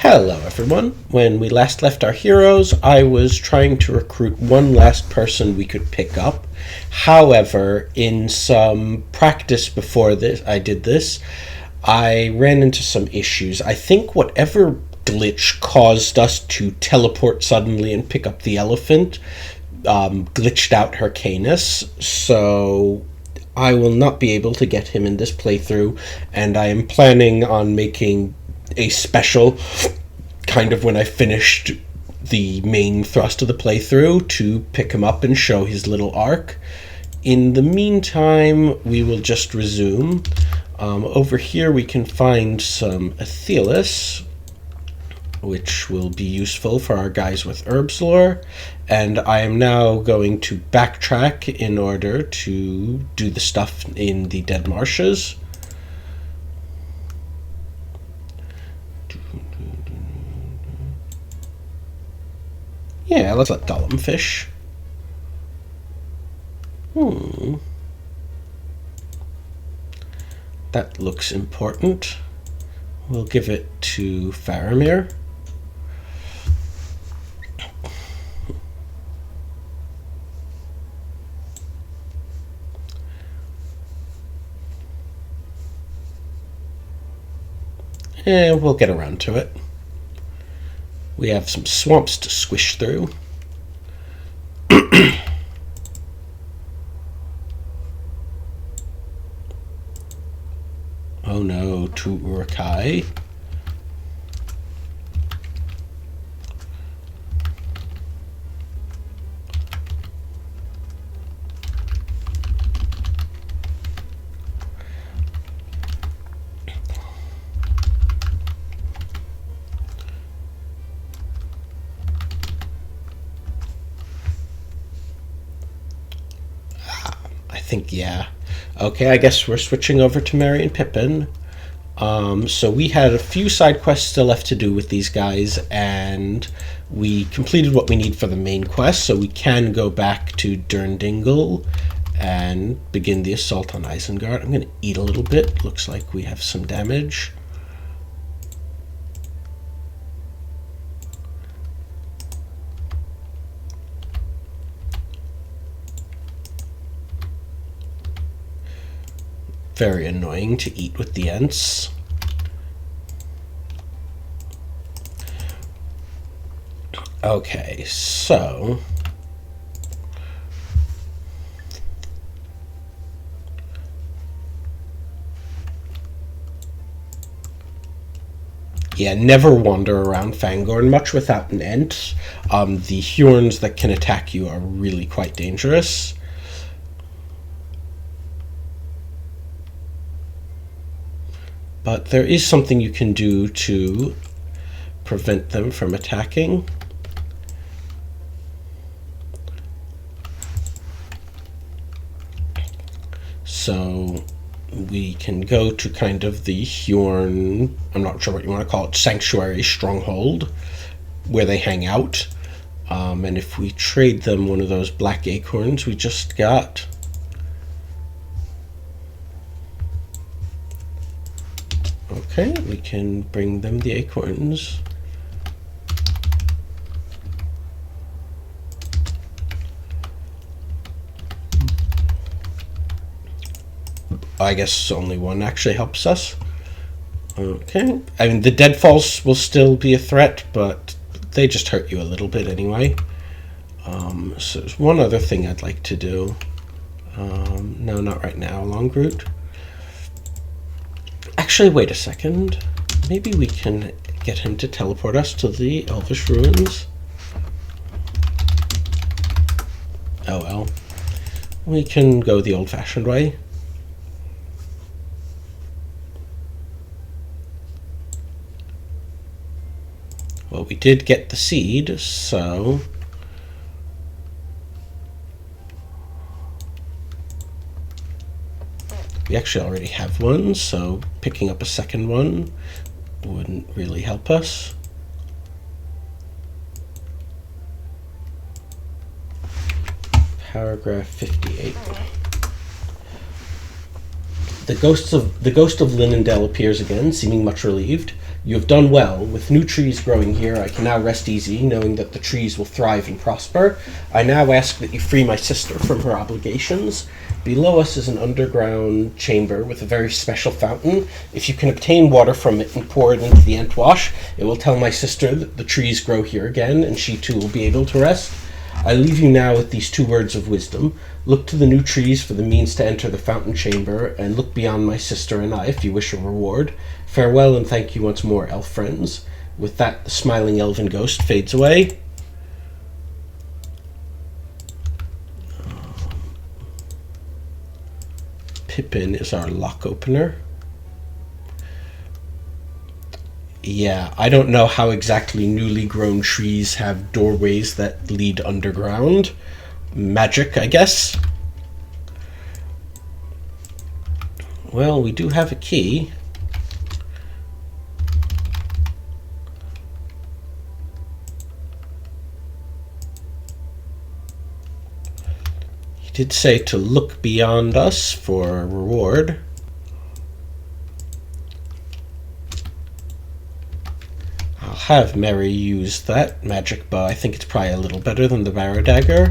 Hello everyone. When we last left our heroes, I was trying to recruit one last person we could pick up. However, in some practice before I did this, I ran into some issues. I think whatever glitch caused us to teleport suddenly and pick up the elephant glitched out her Canis, so I will not be able to get him in this playthrough, and I am planning on making a special kind of when I finished the main thrust of the playthrough to pick him up and show his little arc. In the meantime, we will just resume. Over here we can find some Athelis, which will be useful for our guys with herbs lore, and I am now going to backtrack in order to do the stuff in the Dead Marshes. Yeah, let's let Gollum fish. That looks important. We'll give it to Faramir. And we'll get around to it. We have some swamps to squish through. Oh no, to Urukai. Yeah. Okay, I guess we're switching over to Merry and Pippin. So we had a few side quests still left to do with these guys, and we completed what we need for the main quest, so we can go back to Durndingle and begin the assault on Isengard. I'm going to eat a little bit. Looks like we have some damage. Very annoying to eat with the Ents. Okay, so yeah, never wander around Fangorn much without an Ent. The Hjorns that can attack you are really quite dangerous. But there is something you can do to prevent them from attacking. So we can go to kind of the Hjorn, I'm not sure what you want to call it, sanctuary stronghold, where they hang out. And if we trade them one of those black acorns we just got, okay, we can bring them the acorns. I guess only one actually helps us. Okay, I mean the deadfalls will still be a threat, but they just hurt you a little bit anyway. So there's one other thing I'd like to do. No, not right now, long route. Actually, wait a second. Maybe we can get him to teleport us to the Elvish ruins. Oh well. We can go the old-fashioned way. Well, we did get the seed, so we actually already have one, so picking up a second one wouldn't really help us. Paragraph 58. The ghost of Linendel appears again, seeming much relieved. You have done well. With new trees growing here, I can now rest easy, knowing that the trees will thrive and prosper. I now ask that you free my sister from her obligations. Below us is an underground chamber with a very special fountain. If you can obtain water from it and pour it into the Entwash, it will tell my sister that the trees grow here again, and she too will be able to rest. I leave you now with these 2 words of wisdom. Look to the new trees for the means to enter the fountain chamber, and look beyond my sister and I if you wish a reward. Farewell, and thank you once more, elf friends. With that, the smiling elven ghost fades away. Pippin is our lock opener. Yeah, I don't know how exactly newly grown trees have doorways that lead underground. Magic, I guess. Well, we do have a key. He did say to look beyond us for a reward. Have Mary use that magic bow. I think it's probably a little better than the Barrow Dagger.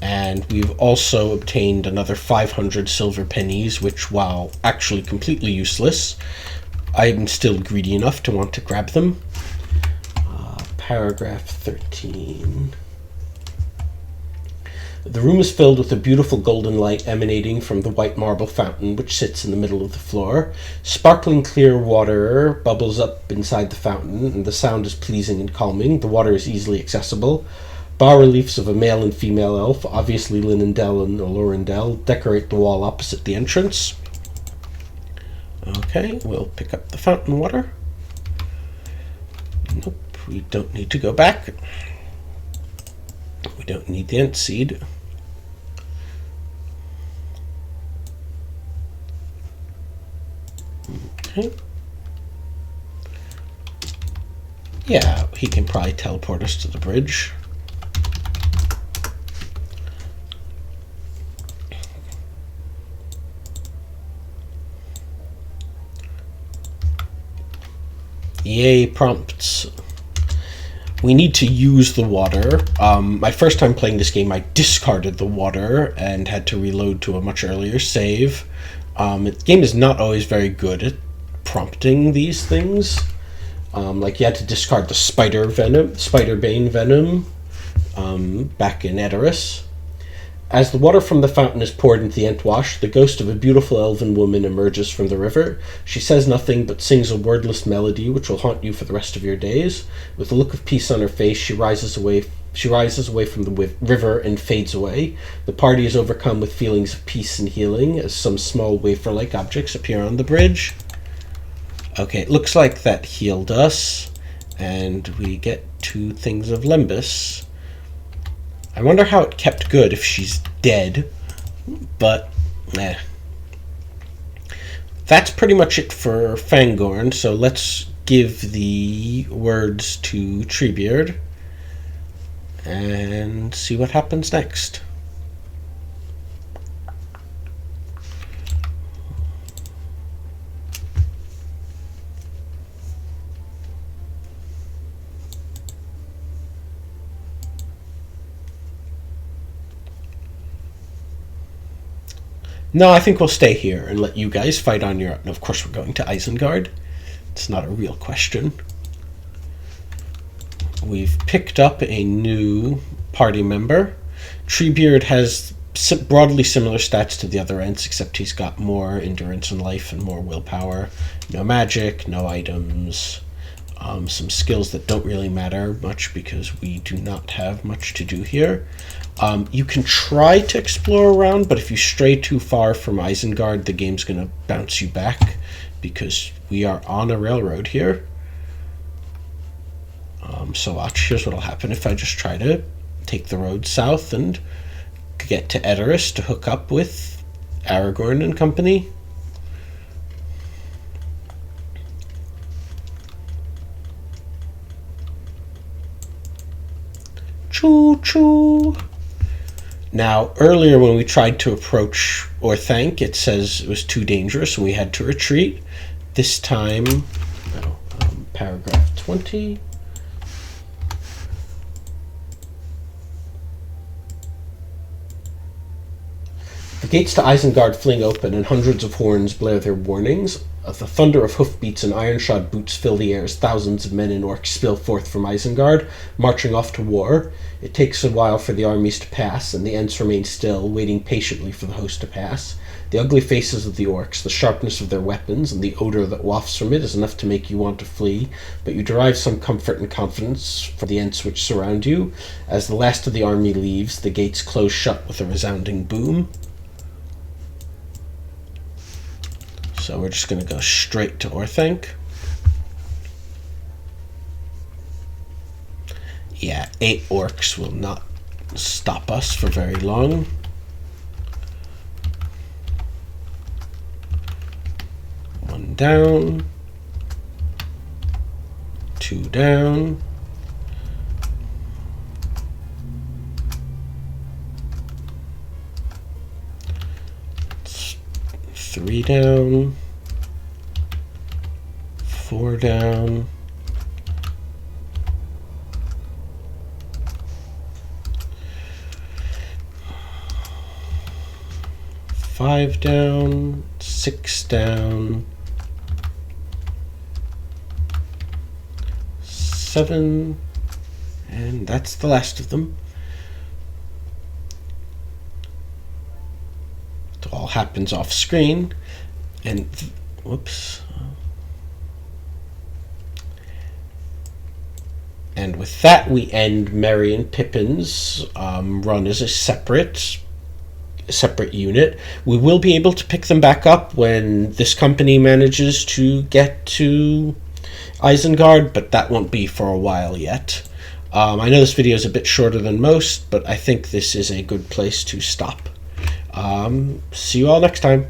And we've also obtained another 500 silver pennies, which, while actually completely useless, I'm still greedy enough to want to grab them. Paragraph 13. The room is filled with a beautiful golden light emanating from the white marble fountain which sits in the middle of the floor. Sparkling clear water bubbles up inside the fountain, and the sound is pleasing and calming. The water is easily accessible. Bas-reliefs of a male and female elf, obviously Linendel and Olorendel, decorate the wall opposite the entrance. Okay, we'll pick up the fountain water. Nope, we don't need to go back. We don't need the Ent Seed. Okay. Yeah, he can probably teleport us to the bridge. Yay, prompts. We need to use the water. My first time playing this game, I discarded the water and had to reload to a much earlier save. The game is not always very good at prompting these things. Like you had to discard the Spider-Bane venom back in Edoras. As the water from the fountain is poured into the Entwash, the ghost of a beautiful elven woman emerges from the river. She says nothing but sings a wordless melody which will haunt you for the rest of your days. With a look of peace on her face, she rises away from the river and fades away. The party is overcome with feelings of peace and healing as some small wafer-like objects appear on the bridge. Okay, it looks like that healed us, and we get 2 things of Limbus. I wonder how it kept good if she's dead, but that's pretty much it for Fangorn, so let's give the words to Treebeard and see what happens next. No, I think we'll stay here and let you guys fight on your own. And of course, we're going to Isengard. It's not a real question. We've picked up a new party member. Treebeard has broadly similar stats to the other Ents, except he's got more endurance and life and more willpower. No magic, no items. Some skills that don't really matter much because we do not have much to do here. You can try to explore around, but if you stray too far from Isengard, the game's going to bounce you back because we are on a railroad here. So watch, here's what'll happen if I just try to take the road south and get to Edoras to hook up with Aragorn and company. Choo-choo! Now, earlier when we tried to approach Orthanc, it says it was too dangerous and we had to retreat. This time... paragraph 20. The gates to Isengard fling open, and hundreds of horns blare their warnings. The thunder of hoofbeats and iron-shod boots fill the air as thousands of men and orcs spill forth from Isengard, marching off to war. It takes a while for the armies to pass, and the Ents remain still, waiting patiently for the host to pass. The ugly faces of the orcs, the sharpness of their weapons, and the odor that wafts from it is enough to make you want to flee, but you derive some comfort and confidence from the Ents which surround you. As the last of the army leaves, the gates close shut with a resounding boom. So we're just going to go straight to Orthanc. Yeah, 8 orcs will not stop us for very long. One down. 2 down. Three down, 4 down, 5 down, 6 down, 7, and that's the last of them. It all happens off screen, and whoops. And with that, we end Merry and Pippin's run as a separate unit. We will be able to pick them back up when this company manages to get to Isengard, but that won't be for a while yet. I know this video is a bit shorter than most, but I think this is a good place to stop. See you all next time.